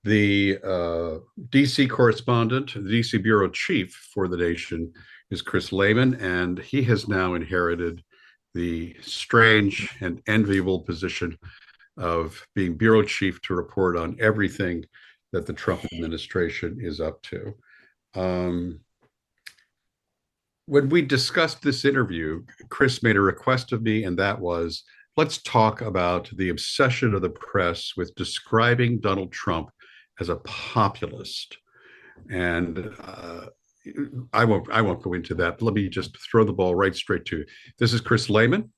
The DC correspondent, the DC bureau chief for the Nation is Chris Lehmann, and he has now inherited the strange and enviable position of being bureau chief to report on everything that the Trump administration is up to. Um, when we discussed this interview, Chris made a request of me, and that was let's talk about the obsession of the press with describing Donald Trump as a populist. And I won't go into that. Let me just throw the ball right straight to you. This is Chris Lehman.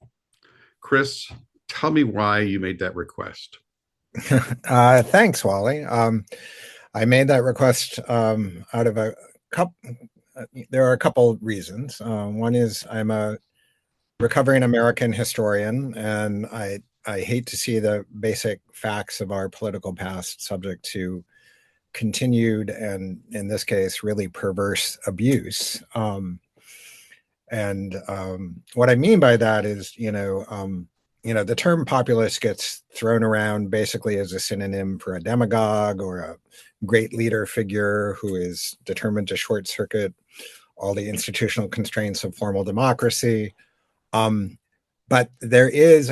Chris, tell me why you made that request. Thanks, Wally. I made that request out of a couple. There are a couple reasons. One is I'm a recovering American historian, and I hate to see the basic facts of our political past subject to continued and, in this case, really perverse abuse. What I mean by that is, the term populist gets thrown around basically as a synonym for a demagogue or a great leader figure who is determined to short circuit all the institutional constraints of formal democracy. But there is,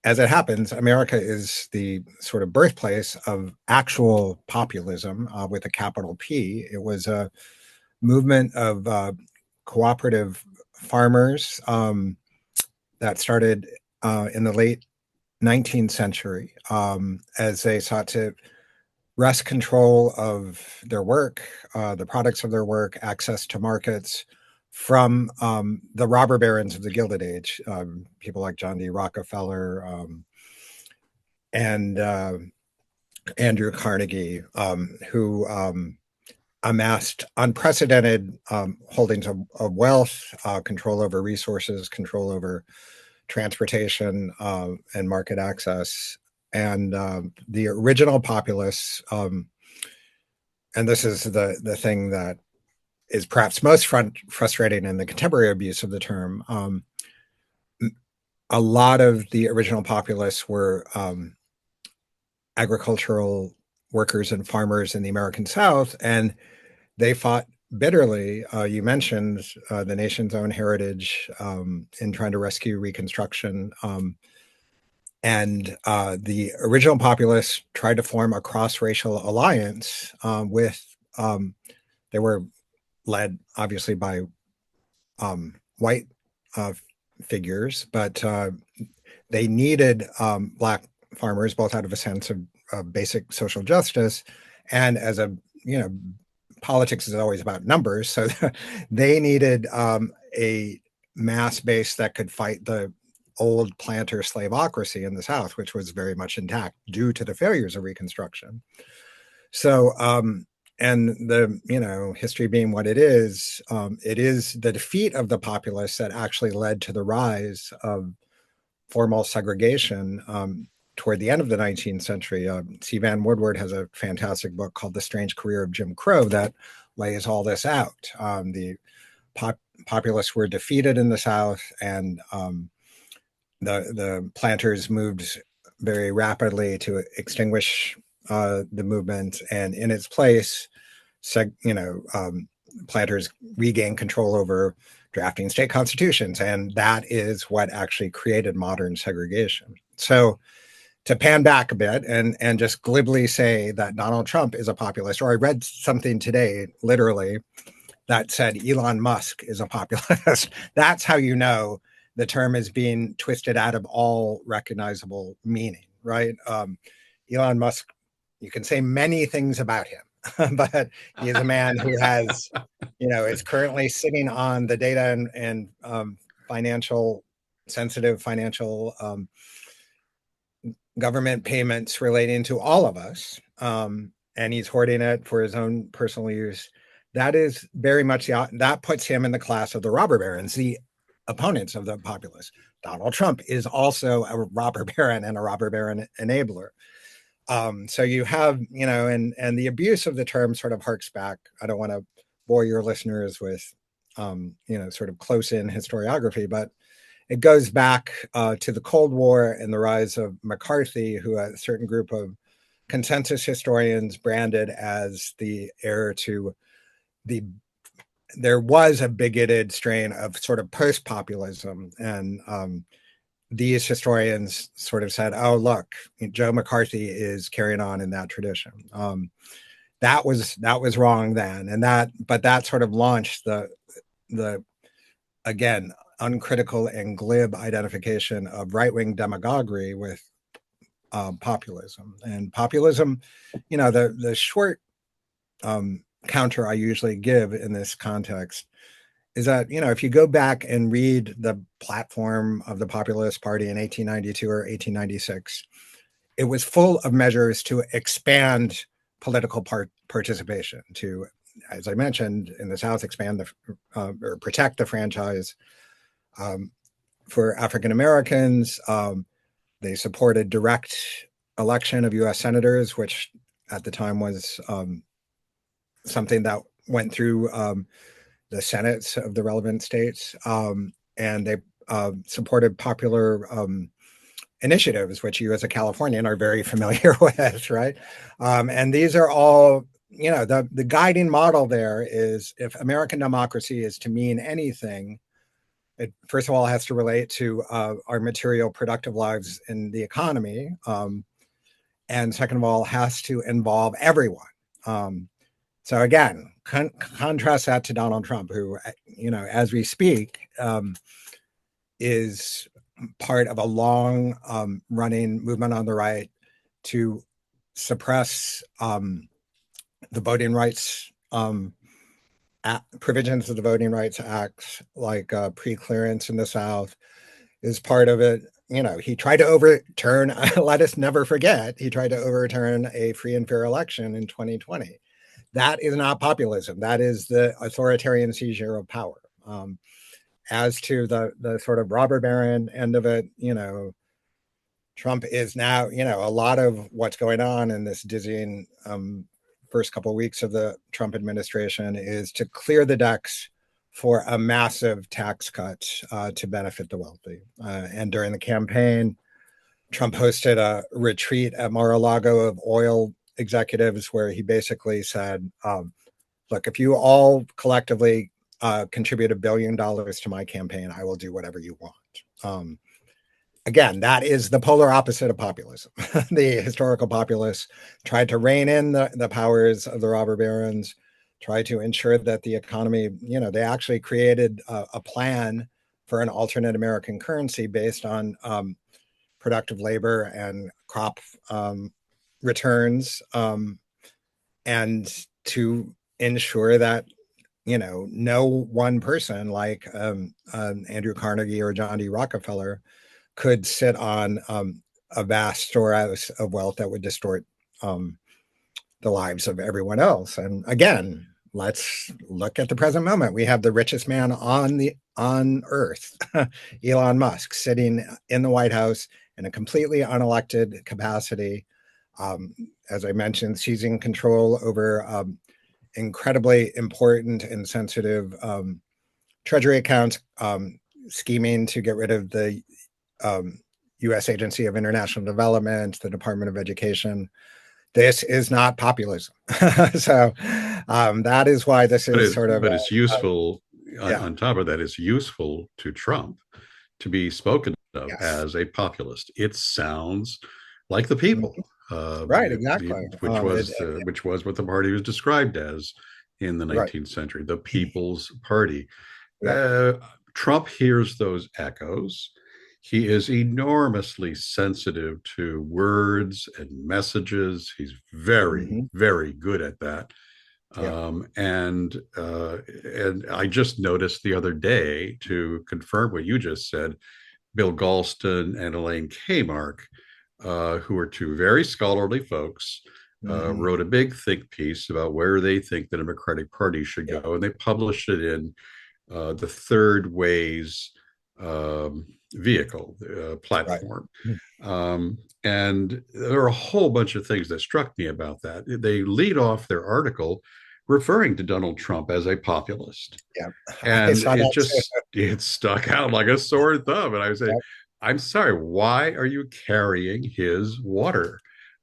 as it happens, America is the sort of birthplace of actual populism with a capital P. It was a movement of cooperative farmers that started in the late 19th century as they sought to wrest control of their work, the products of their work, access to markets from the robber barons of the Gilded Age, people like John D. Rockefeller and Andrew Carnegie, who amassed unprecedented holdings of wealth, control over resources, control over transportation and market access. And the original populists, and this is the thing that is perhaps most frustrating in the contemporary abuse of the term, a lot of the original populists were agricultural workers and farmers in the American South, and they fought bitterly. You mentioned the nation's own heritage in trying to rescue Reconstruction. And the original populists tried to form a cross-racial alliance they were led obviously by white figures, but they needed Black farmers both out of a sense of basic social justice and as politics is always about numbers. So they needed a mass base that could fight the old planter slaveocracy in the South, which was very much intact due to the failures of Reconstruction. So, and the, history being what it is the defeat of the populists that actually led to the rise of formal segregation toward the end of the 19th century. C. Van Woodward has a fantastic book called The Strange Career of Jim Crow that lays all this out. The populists were defeated in the South, and the planters moved very rapidly to extinguish the movement, and in its place, planters regained control over drafting state constitutions, and that is what actually created modern segregation. So to pan back a bit and just glibly say that Donald Trump is a populist, or I read something today, literally, that said Elon Musk is a populist. That's how you know the term is being twisted out of all recognizable meaning, right? Elon Musk, you can say many things about him, but he is a man who has, is currently sitting on the data and sensitive financial government payments relating to all of us. And he's hoarding it for his own personal use. That is very much that puts him in the class of the robber barons, the opponents of the populists. Donald Trump is also a robber baron and a robber baron enabler. So you have, and the abuse of the term sort of harks back. I don't want to bore your listeners with, sort of close in historiography, but it goes back to the Cold War and the rise of McCarthy, who a certain group of consensus historians branded as the heir to the there was a bigoted strain of sort of post-populism, and these historians sort of said, "Oh, look, Joe McCarthy is carrying on in that tradition." That was wrong then, and that sort of launched the again uncritical and glib identification of right-wing demagoguery with populism. And populism, the short counter I usually give in this context is that, if you go back and read the platform of the Populist Party in 1892 or 1896, it was full of measures to expand political participation, to, as I mentioned, in the South, expand or protect the franchise for African Americans. They supported direct election of U.S. senators, which at the time was something that went through the senates of the relevant states, and they supported popular initiatives, which you as a Californian are very familiar with, right? And these are all, the guiding model there is, if American democracy is to mean anything, it first of all has to relate to our material productive lives in the economy, and second of all has to involve everyone. So again, contrast that to Donald Trump, who, as we speak, is part of a long running movement on the right to suppress the voting rights provisions of the Voting Rights Act, like pre-clearance in the South, is part of it. He tried to overturn, let us never forget, he tried to overturn a free and fair election in 2020. That is not populism. That is the authoritarian seizure of power. As to the sort of robber baron end of it, Trump is now, a lot of what's going on in this dizzying first couple of weeks of the Trump administration is to clear the decks for a massive tax cut to benefit the wealthy. And during the campaign, Trump hosted a retreat at Mar-a-Lago of oil executives where he basically said, look, if you all collectively contribute $1 billion to my campaign, I will do whatever you want. Again, that is the polar opposite of populism. The historical populists tried to rein in the powers of the robber barons, tried to ensure that the economy, they actually created a plan for an alternate American currency based on productive labor and crop returns, and to ensure that no one person like Andrew Carnegie or John D. Rockefeller could sit on a vast storehouse of wealth that would distort the lives of everyone else. And again, let's look at the present moment. We have the richest man on earth, Elon Musk, sitting in the White House in a completely unelected capacity, as I mentioned, seizing control over incredibly important and sensitive treasury accounts, scheming to get rid of the U.S. Agency of International Development, the Department of Education. This is not populism. So that is why this is but it's useful. On top of that, it's useful to Trump to be spoken of as a populist. It sounds like the people, right? Exactly, which was what the party was described as in the 19th century, the People's Party. Trump hears those echoes. He is enormously sensitive to words and messages. He's very, very good at that. And I just noticed the other day, to confirm what you just said, Bill Galston and Elaine Kmark, who are two very scholarly folks, wrote a big think piece about where they think the Democratic Party should go, and they published it in the Third Way's vehicle platform. And there are a whole bunch of things that struck me about that. They lead off their article referring to Donald Trump as a populist. And it stuck out like a sore thumb. And I was saying, I'm sorry, why are you carrying his water?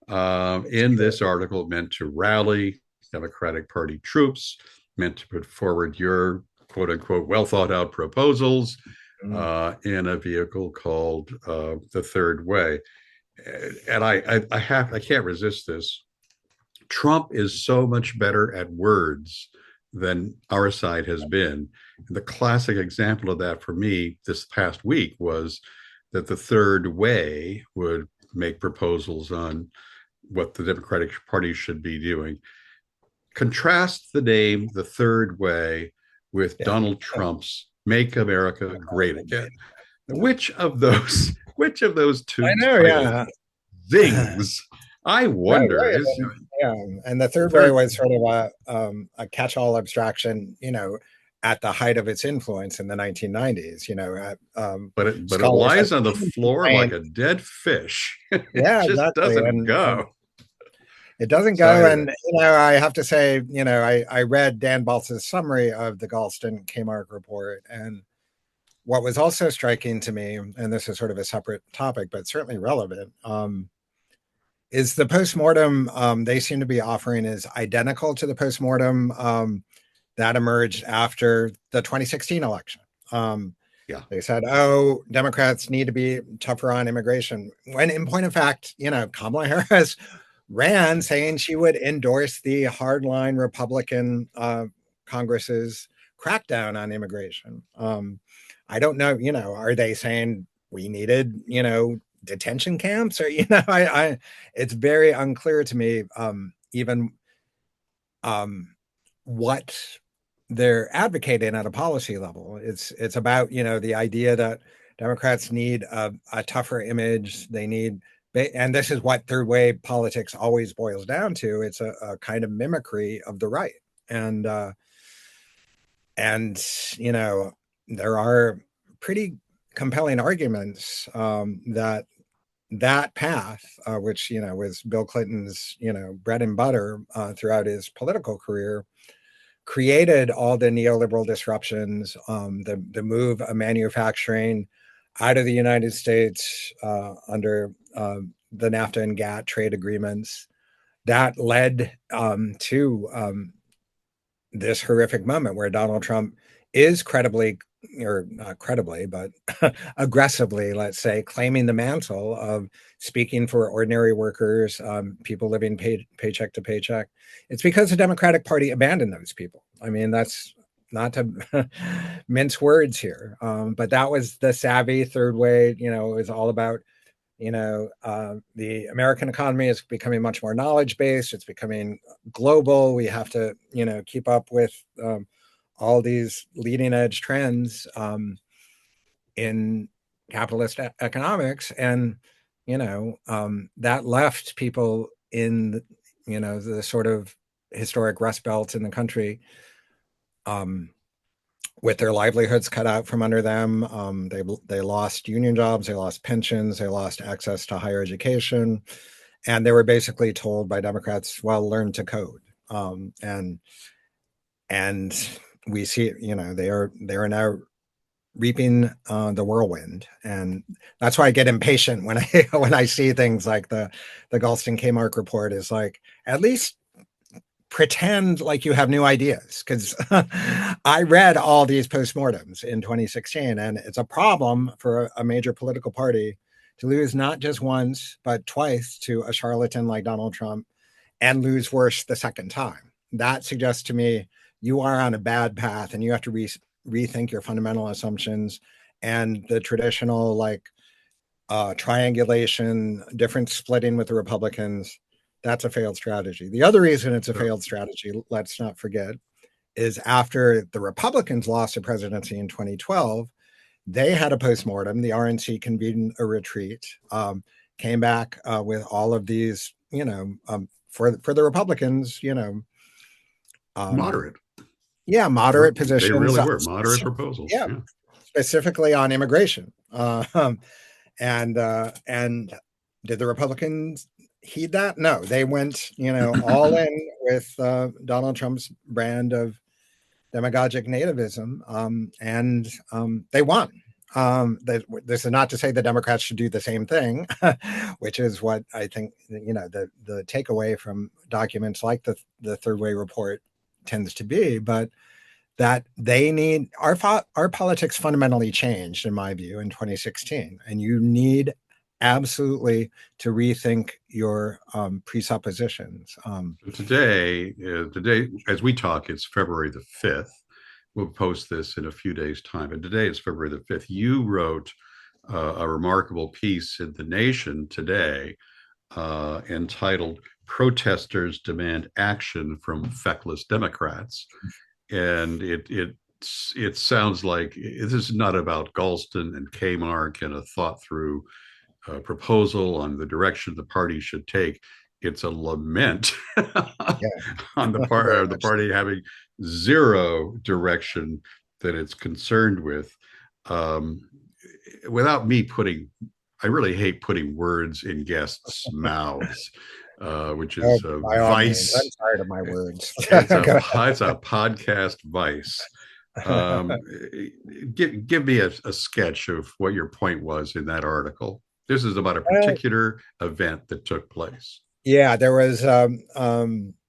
in this article meant to rally Democratic Party troops, meant to put forward your quote unquote well thought out proposals Mm. in a vehicle called the Third Way. And I can't resist this. Trump is so much better at words than our side has been. And the classic example of that for me this past week was that the Third Way would make proposals on what the Democratic Party should be doing. Contrast the name The Third Way with Yeah. Donald Trump's Make America Great Again. Which of those I two know, titles yeah. zings? I Right, wonder. right. Is And, yeah. And the third way third, was sort of a catch-all abstraction, at the height of its influence in the 1990s, but it scholars like lies on the floor saying, like a dead fish. It yeah, just exactly. doesn't And go. it doesn't So go. anyway, And, I have to say, I read Dan Baltz's summary of the Galston-Kmark report. And what was also striking to me, and this is sort of a separate topic, but certainly relevant, is the postmortem they seem to be offering is identical to the postmortem that emerged after the 2016 election. yeah, They said, oh, Democrats need to be tougher on immigration. When in point of fact, Kamala Harris ran saying she would endorse the hardline Republican Congress's crackdown on immigration. I don't know, are they saying we needed, detention camps, or it's very unclear to me even what they're advocating at a policy level. It's about the idea that Democrats need a tougher image. They need, and this is what third way politics always boils down to. It's a kind of mimicry of the right, and and there are pretty compelling arguments that path, which was Bill Clinton's bread and butter throughout his political career, created all the neoliberal disruptions, the move of manufacturing out of the United States under the NAFTA and GATT trade agreements that led to this horrific moment where Donald Trump is credibly, or not credibly, but aggressively, let's say, claiming the mantle of speaking for ordinary workers, people living paycheck to paycheck. It's because the Democratic Party abandoned those people. I mean, that's not to mince words here, but that was the savvy third way. It was all about the American economy is becoming much more knowledge based. It's becoming global. We have to, keep up with all these leading edge trends in capitalist economics. And, that left people in, the sort of historic rust belts in the country with their livelihoods cut out from under them. They lost union jobs, they lost pensions, they lost access to higher education, and they were basically told by Democrats, "Well, learn to code." And we see, they are now reaping the whirlwind, and that's why I get impatient when I when I see things like the Galston-Kmark report is like, at least pretend like you have new ideas, because I read all these postmortems in 2016, and it's a problem for a major political party to lose not just once but twice to a charlatan like Donald Trump, and lose worse the second time. That suggests to me you are on a bad path, and you have to rethink your fundamental assumptions, and the traditional triangulation, different splitting with the Republicans. That's a failed strategy. The other reason it's a failed strategy, let's not forget, is after the Republicans lost the presidency in 2012, they had a postmortem. The RNC convened a retreat, came back with all of these, for the Republicans, moderate. moderate They positions. really were moderate proposals. Yeah, Yeah. specifically on immigration. And did the Republicans heed that? No, they went, all in with Donald Trump's brand of demagogic nativism, and they won. This is not to say the Democrats should do the same thing, which is what I think, the takeaway from documents like the Third Way Report tends to be, but that they need our politics fundamentally changed, in my view, in 2016, and you need absolutely to rethink your presuppositions. Today, as we talk, it's February the 5th. We'll post this in a few days' time. But today is February the 5th. You wrote a remarkable piece in The Nation today entitled Protesters Demand Action from Feckless Democrats. And it sounds like this is not about Galston and Kmark and a thought through proposal on the direction the party should take. It's a lament on the part of the party having zero direction that it's concerned with. Without me putting, I really hate putting words in guests' mouths, which is a vice. I'm tired of my words. It's a podcast vice. Give me a sketch of what your point was in that article. This is about a particular event that took place. Yeah, there was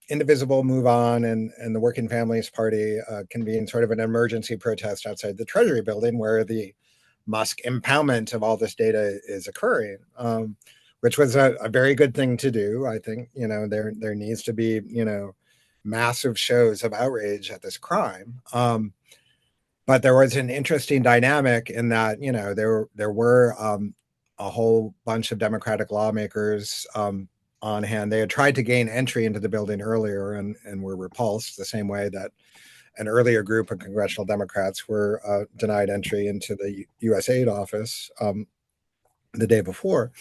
Indivisible, Move On, and the Working Families Party convened sort of an emergency protest outside the Treasury building where the Musk impoundment of all this data is occurring, which was a very good thing to do. I think, there needs to be, massive shows of outrage at this crime. But there was an interesting dynamic in that, there were a whole bunch of Democratic lawmakers on hand. They had tried to gain entry into the building earlier and were repulsed the same way that an earlier group of congressional Democrats were denied entry into the USAID office the day before,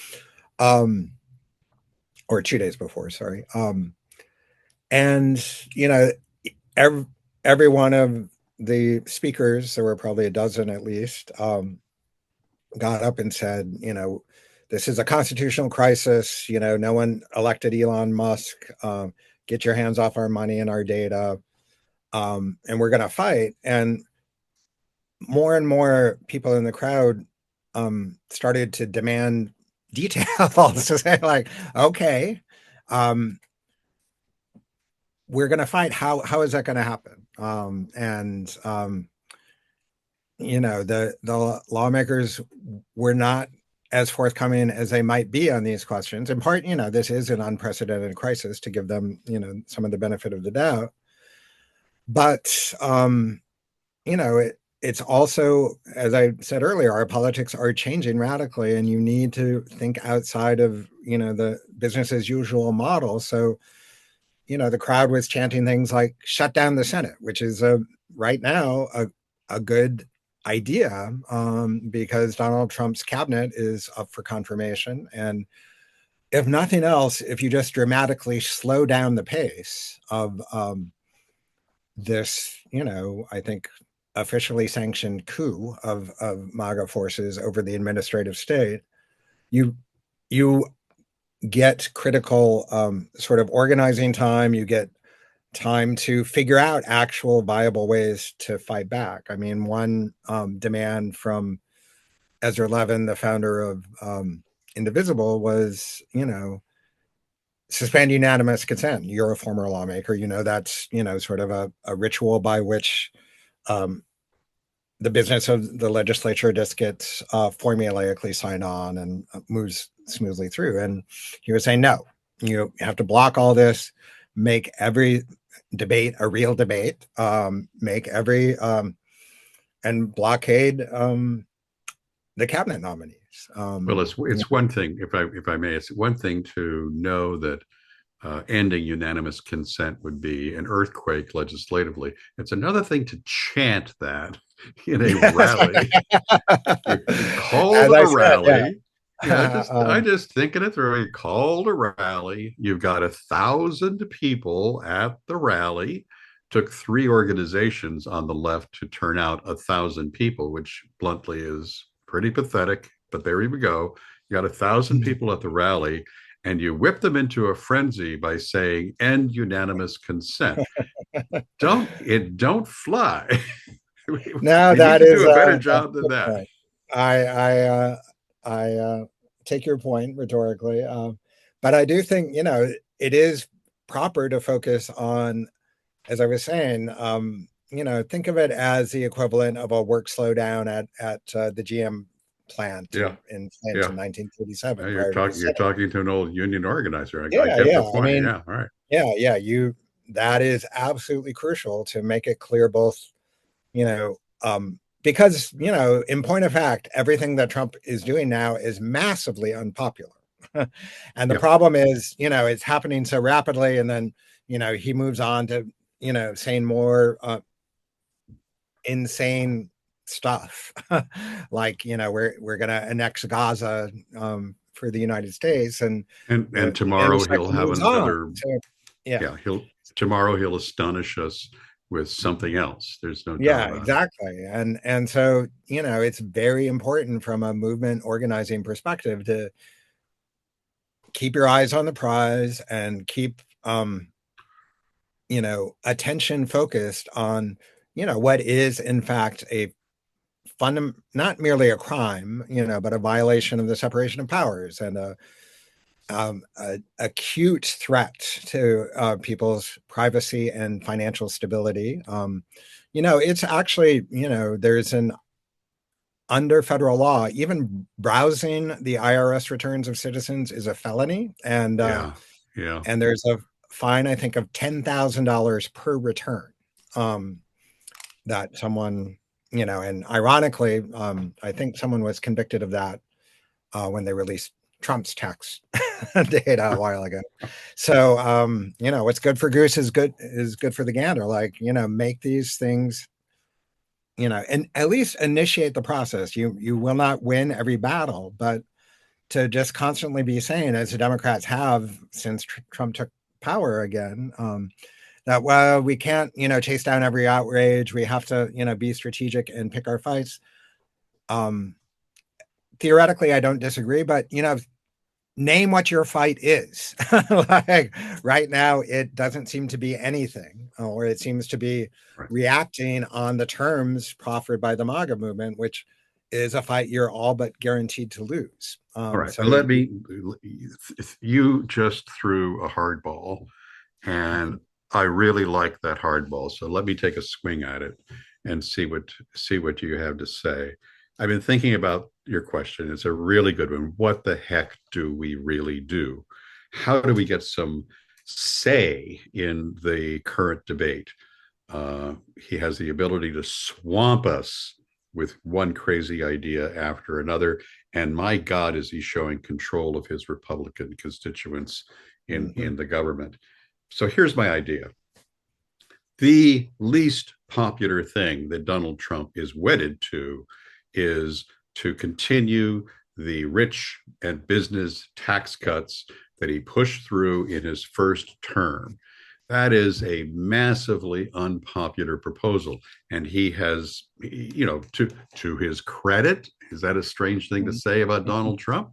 or 2 days before, sorry. And, every one of the speakers, there were probably a dozen at least, got up and said, this is a constitutional crisis. No one elected Elon Musk. Get your hands off our money and our data. And we're going to fight. And more people in the crowd started to demand details to say, like, okay, we're going to fight. How is that going to happen? The lawmakers were not as forthcoming as they might be on these questions. In part, this is an unprecedented crisis, to give them, some of the benefit of the doubt. But, it's also, as I said earlier, our politics are changing radically, and you need to think outside of, the business as usual model. So, the crowd was chanting things like shut down the Senate, which is right now a good idea, because Donald Trump's cabinet is up for confirmation. And if nothing else, if you just dramatically slow down the pace of this, I think officially sanctioned coup of MAGA forces over the administrative state, you get critical sort of organizing time. You get time to figure out actual viable ways to fight back. I mean, one demand from Ezra Levin, the founder of Indivisible, was, suspend unanimous consent. You're a former lawmaker. That's, sort of a ritual by which the business of the legislature just gets formulaically signed on and moves smoothly through. And he was saying, no, you have to block all this, make every debate a real debate, make every and blockade the cabinet nominees. Well, it's one thing, if I may, it's one thing to know that ending unanimous consent would be an earthquake legislatively. It's another thing to chant that in a rally. You called a rally. I just thinking it through. You called a rally. You've got 1,000 people at the rally. Took 3 organizations on the left to turn out 1,000 people, which bluntly is pretty pathetic. But there we go. You got 1,000 people at the rally, and you whip them into a frenzy by saying "end unanimous consent." Don't fly. No, we that need to is do a better job than that. I take your point rhetorically, but I do think it is proper to focus on, as I was saying, think of it as the equivalent of a work slowdown at the GM plant Yeah, in Flint yeah. in 1937 You're prior to the talking. You're sitting. talking to an old union organizer. I Yeah, get the yeah. I point. mean, Yeah. All right. yeah. That is absolutely crucial to make it clear both, you know, because, in point of fact, everything that Trump is doing now is massively unpopular. And the Yeah. problem is, it's happening so rapidly. And then, he moves on to, saying more insane stuff like, we're going to annex Gaza for the United States. And And the news tomorrow he'll cycle have moves on. another. So, yeah. Yeah. He'll astonish us with something else. There's no doubt Yeah, about it. exactly. And so, it's very important from a movement organizing perspective to keep your eyes on the prize and keep attention focused on, what is in fact a not merely a crime, but a violation of the separation of powers and a acute threat to people's privacy and financial stability. It's actually, there's an under federal law, even browsing the IRS returns of citizens is a felony, Yeah. Yeah. and there's a fine, I think, of $10,000 per return that someone, and ironically, I think someone was convicted of that when they released Trump's tax data a while ago. So, what's good for goose is good for the gander. Like, make these things, and at least initiate the process. You will not win every battle, but to just constantly be saying, as the Democrats have since Trump took power again, that, well, we can't, chase down every outrage. We have to, be strategic and pick our fights. Um, Theoretically, I don't disagree, but, name what your fight is. Like right now, it doesn't seem to be anything, or it seems to be Right. reacting on the terms proffered by the MAGA movement, which is a fight you're all but guaranteed to lose. All right. So Let me. You just threw a hard ball, and I really like that hard ball. So let me take a swing at it and see what you have to say. I've been thinking about your question. It's a really good one. What the heck do we really do? How do we get some say in the current debate? He has the ability to swamp us with one crazy idea after another. And my God, is he showing control of his Republican constituents in the government? So here's my idea. The least popular thing that Donald Trump is wedded to is to continue the rich and business tax cuts that he pushed through in his first term. That is a massively unpopular proposal. And he has, to his credit, is that a strange thing to say about Donald Trump?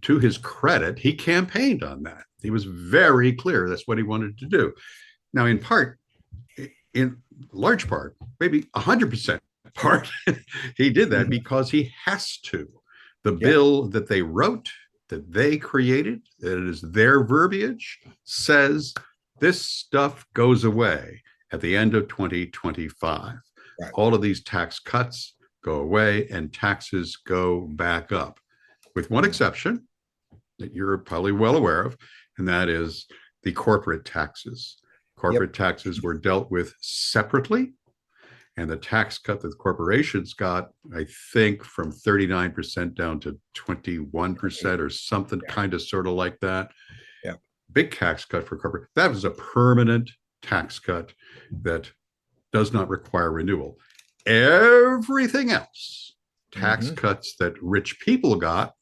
To his credit, he campaigned on that. He was very clear that's what he wanted to do. Now, in large part, maybe 100% part, he did that because he has to. The bill that they wrote, that they created, that is their verbiage, says this stuff goes away at the end of 2025. Right. All of these tax cuts go away and taxes go back up, with one exception that you're probably well aware of, and that is the corporate taxes. Corporate taxes were dealt with separately, and the tax cut that the corporations got, I think, from 39% down to 21% or something kind of sort of like that. Yeah. Big tax cut for corporate. That was a permanent tax cut that does not require renewal. Everything else, tax cuts that rich people got,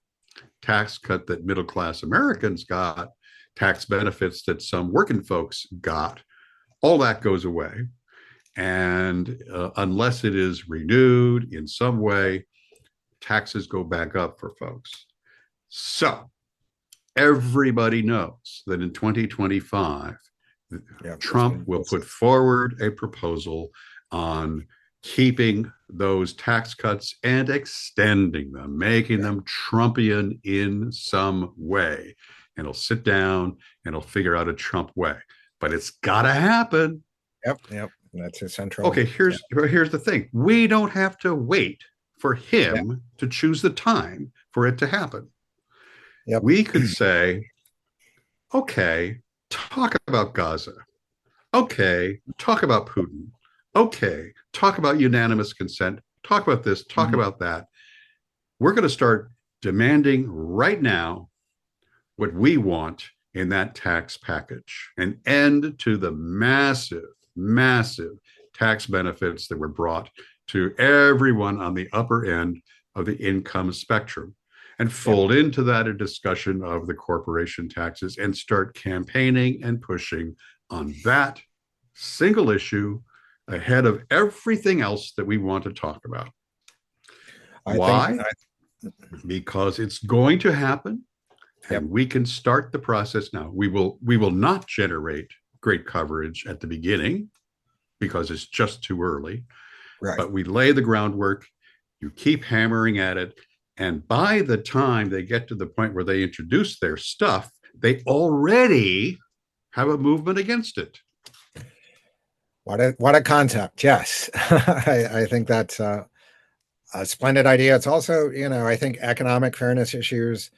tax cut that middle-class Americans got, tax benefits that some working folks got, all that goes away. And unless it is renewed in some way, taxes go back up for folks. So everybody knows that in 2025, Trump will put forward a proposal on keeping those tax cuts and extending them, making them Trumpian in some way. And he'll sit down and he'll figure out a Trump way. But it's got to happen. Yep, yep. That's a central. Okay, here's the thing. We don't have to wait for Yeah, him to choose the time for it to happen. yep. We could say, okay, talk about Gaza. Okay, talk about Putin. Okay, talk about unanimous consent. Talk about this, talk Mhm. about that. We're going to start demanding right now what we want in that tax package, an end to the massive, massive tax benefits that were brought to everyone on the upper end of the income spectrum, and Yep. fold into that a discussion of the corporation taxes and start campaigning and pushing on that single issue ahead of everything else that we want to talk about. I think. Why? Because it's going to happen, Yep. and we can start the process now. We will not generate great coverage at the beginning because it's just too early, Right. but we lay the groundwork. You keep hammering at it, and by the time they get to the point where they introduce their stuff, they already have a movement against it. What a concept. Yes, I think that's a splendid idea. It's also, I think economic fairness issues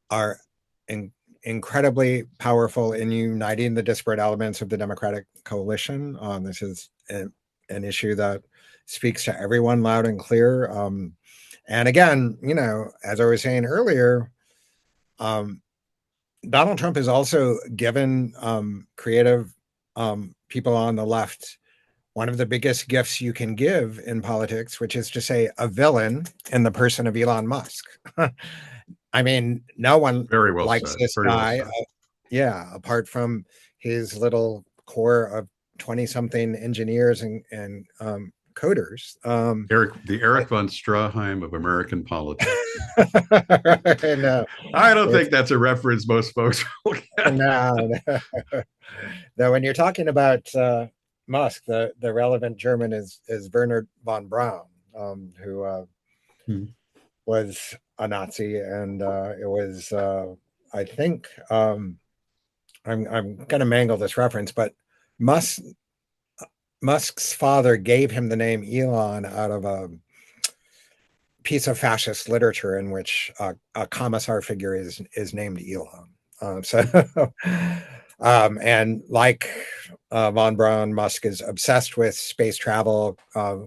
are in, incredibly powerful in uniting the disparate elements of the Democratic coalition. This is an issue that speaks to everyone loud and clear. And again, as I was saying earlier, um, Donald Trump has also given creative people on the left one of the biggest gifts you can give in politics, which is to say a villain in the person of Elon Musk. I mean, no one Very well likes said. this Very well guy. said. Yeah, apart from his little core of 20 something engineers and coders. The Eric von Straheim of American politics. No, I don't it's think that's a reference most folks will get. no, no. Though when you're talking about Musk, the relevant German is Bernard von Braun, who Hmm. was a Nazi, and it was I think I'm going to mangle this reference, but Musk Musk's father gave him the name Elon out of a piece of fascist literature in which a commissar figure is named Elon. So, and like von Braun, Musk is obsessed with space travel,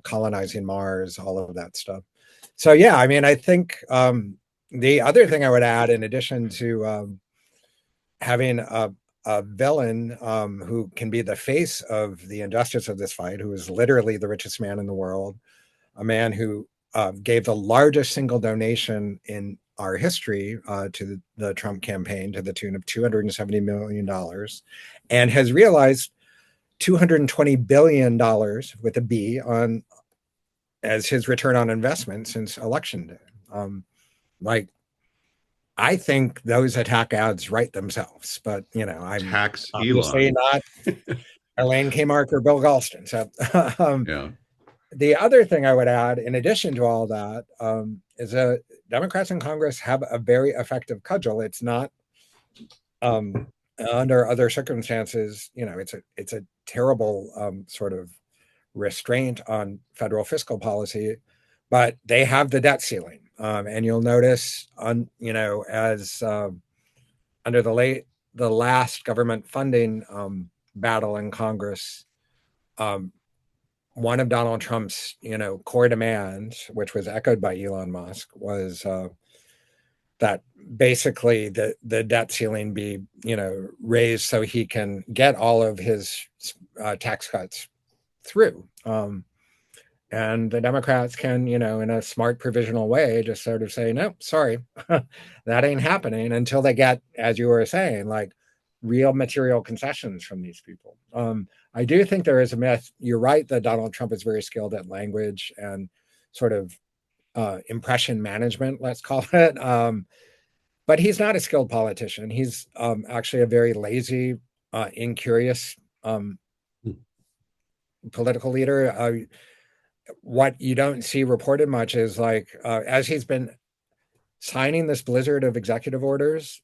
colonizing Mars, all of that stuff. So, yeah, I mean, I think the other thing I would add, in addition to having a villain who can be the face of the injustice of this fight, who is literally the richest man in the world, a man who gave the largest single donation in our history to the Trump campaign to the tune of $270 million and has realized $220 billion with a B on as his return on investment since election day. Like, I think those attack ads write themselves, but I'm Tax obviously Elon. not Elaine Kmark or Bill Galston. So Yeah. the other thing I would add, in addition to all that, is that Democrats in Congress have a very effective cudgel. It's not under other circumstances, it's a terrible sort of restraint on federal fiscal policy, but they have the debt ceiling, and you'll notice as under the last government funding battle in Congress. One of Donald Trump's, core demands, which was echoed by Elon Musk, was that basically the debt ceiling be, raised so he can get all of his tax cuts through. And the Democrats can, in a smart provisional way, just sort of say, no, sorry, that ain't happening until they get, as you were saying, like real material concessions from these people. I do think there is a myth. You're right that Donald Trump is very skilled at language and sort of impression management, let's call it. But he's not a skilled politician. He's actually a very lazy, incurious political leader. what you don't see reported much is like as he's been signing this blizzard of executive orders,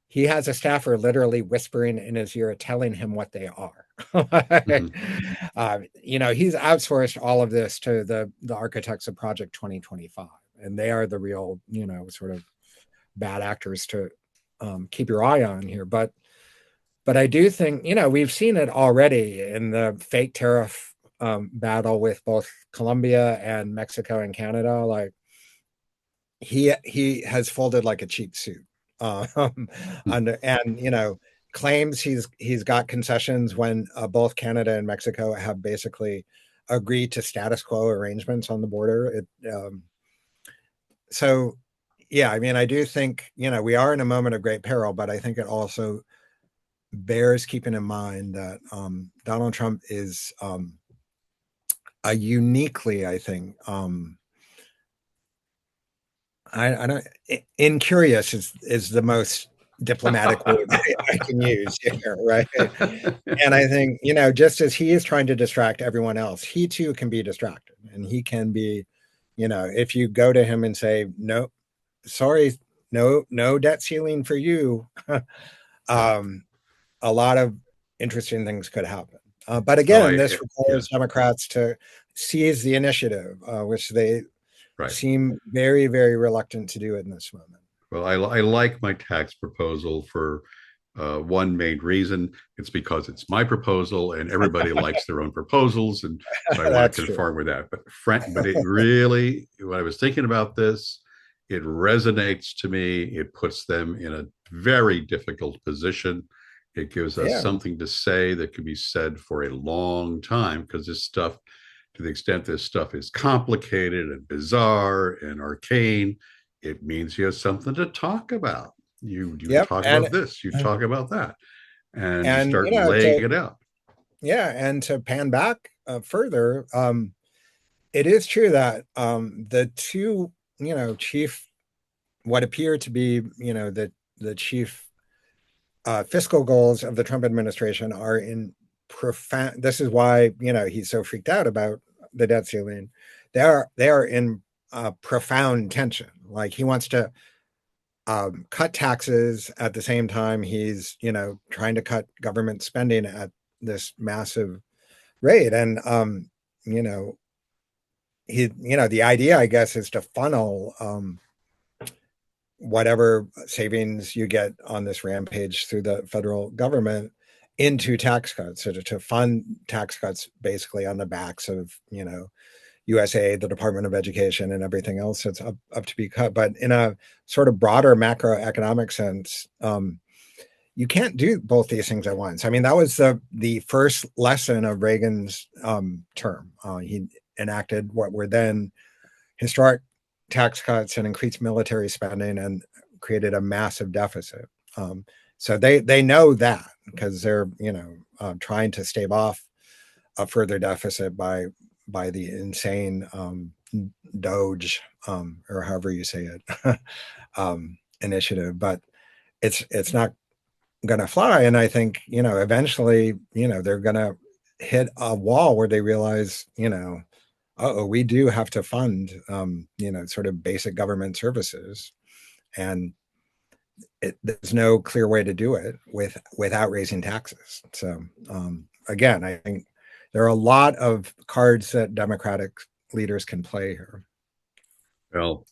he has a staffer literally whispering in his ear, telling him what they are. Mhm. He's outsourced all of this to the architects of Project 2025, and they are the real, sort of bad actors to keep your eye on here. But I do think, we've seen it already in the fake tariff battle with both Colombia and Mexico and Canada. Like he has folded like a cheap suit, and claims he's got concessions when both Canada and Mexico have basically agreed to status quo arrangements on the border. So yeah, I mean, I do think we are in a moment of great peril, but I think it also bears keeping in mind that Donald Trump is a uniquely, I think, I don't. Incurious is the most diplomatic word I can use here, right? And I think just as he is trying to distract everyone else, he too can be distracted, and he can be, if you go to him and say, "No, sorry, no debt ceiling for you," um, a lot of interesting things could happen. But Well, again, this yeah, requires Democrats to seize the initiative, which they right. seem very, very reluctant to do in this moment. Well, I like my tax proposal for one main reason. It's because it's my proposal, and everybody likes their own proposals, and so I want to That's true. conform with that. But it really, when I was thinking about this, it resonates to me. It puts them in a very difficult position. It gives us Yeah. something to say that could be said for a long time, because this stuff, to the extent this stuff is complicated and bizarre and arcane, it means you have something to talk about. You Yep. talk about this, you talk about that, and you And start laying it out. to pan back further, it is true that the two, chief, what appear to be, the chief fiscal goals of the Trump administration are in profound. This is why he's so freaked out about the debt ceiling. They are in profound tension. Like he wants to cut taxes at the same time he's trying to cut government spending at this massive rate. And you know the idea, I guess, is to funnel whatever savings you get on this rampage through the federal government into tax cuts, so to fund tax cuts basically on the backs of USA, the Department of Education, and everything else that's up to be cut. But in a sort of broader macroeconomic sense, you can't do both these things at once. I mean, that was the first lesson of Reagan's term. He enacted what were then historic tax cuts and increased military spending and created a massive deficit. So they know that because they're trying to stave off a further deficit by the insane Doge or however you say it initiative. But it's not going to fly. And I think eventually they're going to hit a wall where they realize oh, we do have to fund sort of basic government services, and there's no clear way to do it without raising taxes. So again, I think there are a lot of cards that Democratic leaders can play here. Well,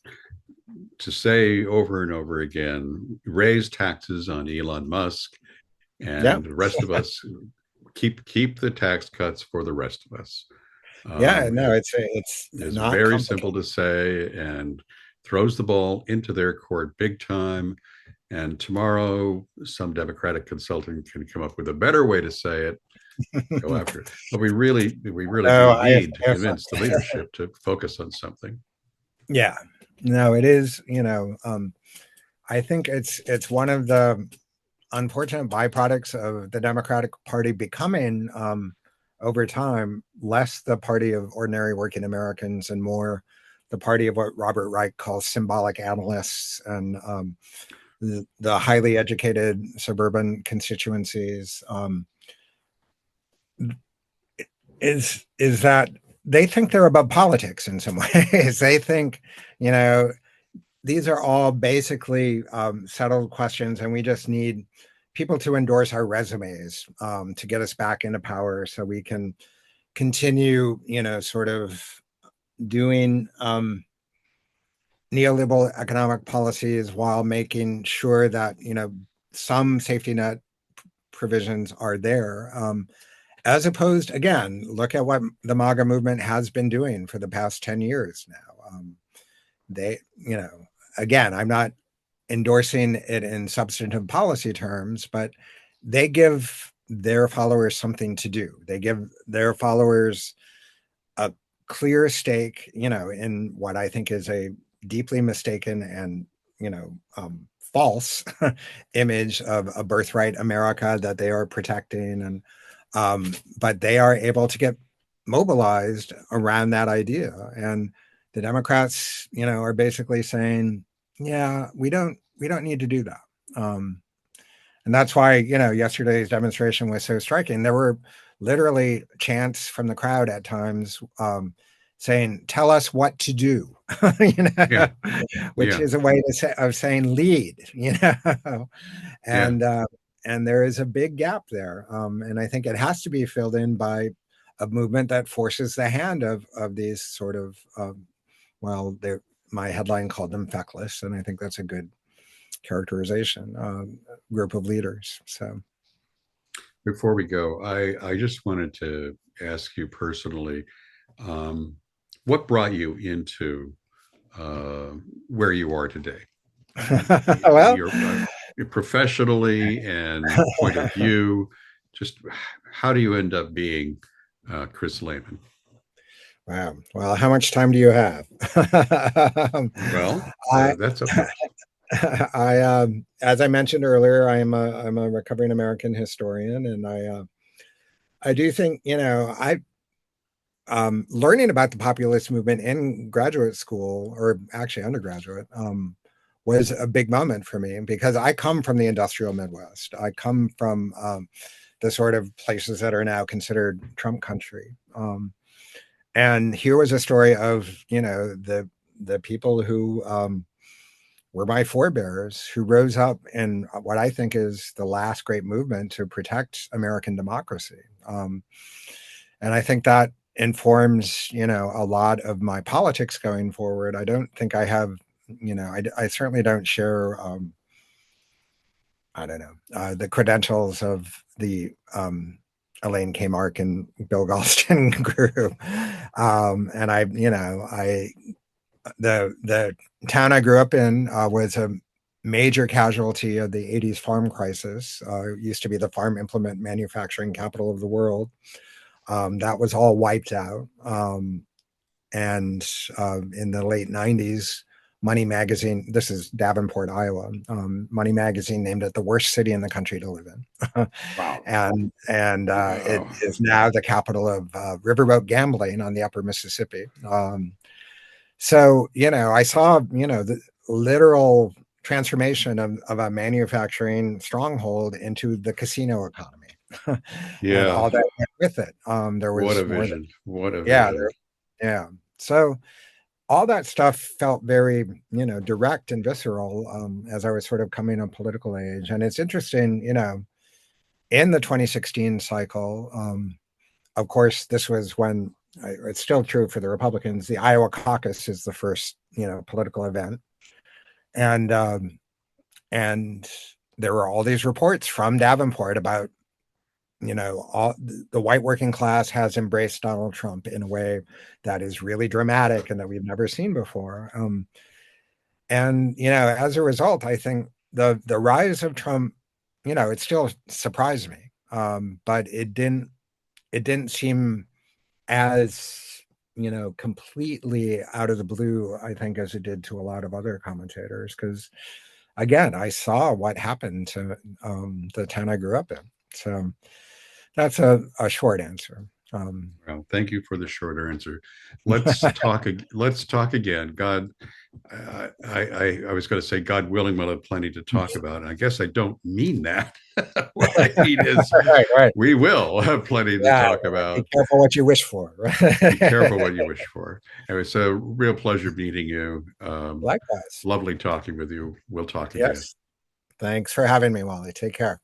to say over and over again, raise taxes on Elon Musk, Yeah, and the rest of us keep the tax cuts for the rest of us. yeah, no, It it's is not very simple complicated. to say, and throws the ball into their court big time. And tomorrow, some Democratic consultant can come up with a better way to say it, go after it. But we really No, do I, need to convince the leadership to focus on something. yeah, no, it is. I think it's one of the unfortunate byproducts of the Democratic Party becoming, over time, less the party of ordinary working Americans and more the party of what Robert Reich calls symbolic analysts and the highly educated suburban constituencies. Is that they think they're above politics in some ways. They think, you know, these are all basically settled questions, and we just need people to endorse our resumes to get us back into power so we can continue, you know, sort of doing neoliberal economic policies while making sure that, you know, some safety net provisions are there. As opposed, again, look at what the MAGA movement has been doing for the past 10 years now. They, you know, again, I'm not endorsing it in substantive policy terms, but they give their followers something to do. They give their followers a clear stake, you know, in what I think is a deeply mistaken and, you know, false image of a birthright America that they are protecting. And but they are able to get mobilized around that idea. And the Democrats, you know, are basically saying, yeah, we don't need to do that. And that's why, you know, yesterday's demonstration was so striking. There were literally chants from the crowd at times saying, "Tell us what to do," you know, Yeah, which yeah, is a way to say, of saying "lead," you know, yeah. and there is a big gap there, and I think it has to be filled in by a movement that forces the hand of these sort of well, they're my headline called them feckless, and I think that's a good characterization group of leaders. So, Before we go, I just wanted to ask you personally, um, what brought you into uh, where you are today? well, Your professionally and point of view, just how do you end up being Chris Lehman? wow. Well, how much time do you have? Well, I, that's up to you. as I mentioned earlier, I'm a recovering American historian, and I do think, you know, I learning about the populist movement in graduate school, or actually undergraduate, was a big moment for me because I come from the industrial Midwest. I come from the sort of places that are now considered Trump country. And here was a story of, you know, the people who were my forebears who rose up in what I think is the last great movement to protect American democracy. And I think that informs, you know, a lot of my politics going forward. I don't think I have, you know, I certainly don't share, I don't know, the credentials of the Elaine K. Mark and Bill Galston group. And I, you know, the town I grew up in was a major casualty of the 80s farm crisis. It used to be the farm implement manufacturing capital of the world. That was all wiped out. And in the late 90s, Money Magazine, this is Davenport, Iowa, Money Magazine named it the worst city in the country to live in. Wow. And it Wow. is now the capital of riverboat gambling on the upper Mississippi. So, you know, I saw, you know, the literal transformation of a manufacturing stronghold into the casino economy and Yeah. all that went with it. There What a was more than, vision. What a yeah, vision. yeah. So all that stuff felt very, you know, direct and visceral as I was sort of coming of political age. And it's interesting, you know, in the 2016 cycle, of course, this was when it's still true for the Republicans. The Iowa caucus is the first, you know, political event, and and there were all these reports from Davenport about, you know, all the white working class has embraced Donald Trump in a way that is really dramatic and that we've never seen before. And you know, as a result, I think the rise of Trump, you know, it still surprised me, but it didn't seem as, you know, completely out of the blue, I think, as it did to a lot of other commentators. Because again, I saw what happened to the town I grew up in. So that's a short answer. Well, thank you for the short answer. Let's talk. Let's talk again. God, I was going to say, God willing, we'll have plenty to talk about. And I guess I don't mean that. What I mean is, Right, right. we will have plenty to Yeah, talk be about. careful what you wish for. Be careful what you wish for. Anyway, it's a real pleasure meeting you. Likewise. Lovely talking with you. We'll talk again. Yes. Thanks for having me, Wally. Take care.